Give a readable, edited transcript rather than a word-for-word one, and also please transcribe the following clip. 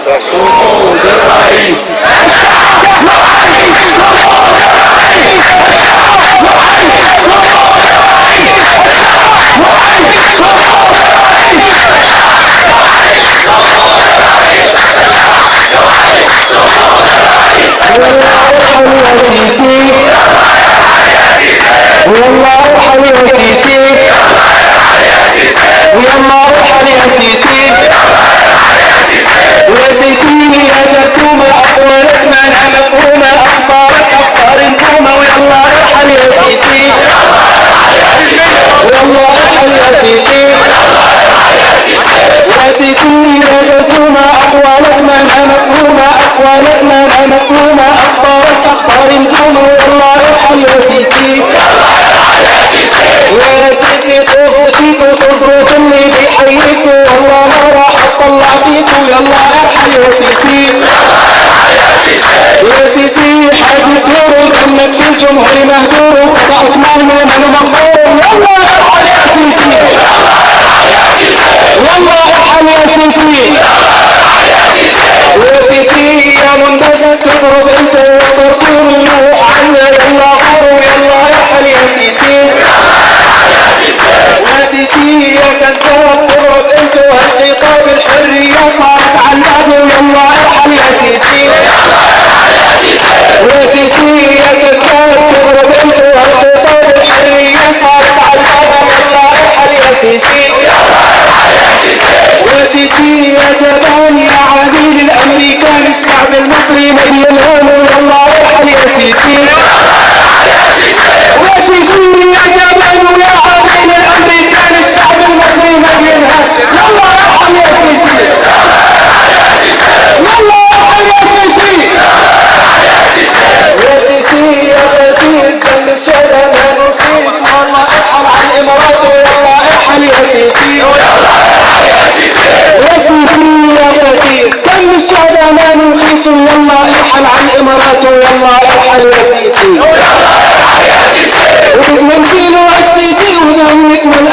سقوط الرئيس الشعب يعيد سقوط الرئيس الشعب يعيد سقوط الرئيس الشعب يعيد سقوط الرئيس الشعب يعيد سقوط الرئيس الشعب يعيد سقوط الرئيس والله ارحم يا سيسي والله ارحم يا سيسي والله ارحم يا سيسي يا سيسي يا جرثومة أقوالك ما أنا مفهومة أخبارك أخبار الكومة ويلا ارحل يا سيسي والله ارحل يا سيسي يا سيسي يا جرثومة أقوالك ما أنا مفهومة أقوالك ما أنا مفهومة أخبارك أخبار الكومة ويلا ارحل يا سيسي يا سيسي طز فيكو تصرف اللي بيحييكو والله ما راح اطلع فيكو يلا ارحل يا سيسي يا سيسي حاجة دور دمك في الجمهور مهدور وقطعت مهما من مقبول يلا ارحل يا سيسي يلا ارحل يا سيسي يا سيسي يا منبسط تضرب انت والترطير يروح عنا يلا غور يلا ارحل يا سيسي يا سيسي يا كذاب تضرب انت وهالخطاب الحرية صارت على الباب يلا ارحل يا سيسي يا سيسي يا كذاب تضرب انت وهالخطاب الحرية صارت على الباب يلا ارحل يا سيسي يا سيسي يا جبان يا عميل الامريكان الشعب المصري مليان هون يلا ارحل يا سيسي يا سيسي يا جبان يا عميل الامريكان الشعب المصري مليان هون يلا ارحل يا سيسي يلا ارحل يا سيسي يا سيسي يا خسيس دم الشهداء ما نرخيص والله ارحل على الامارات ويلا ارحل يا سيسي يا سيسي يا خسيس دم الشهداء ما نرخيص يلا ارحل على الامارات ويلا ارحل يا سيسي وبدنا نشيله على السيسي ونهنئ من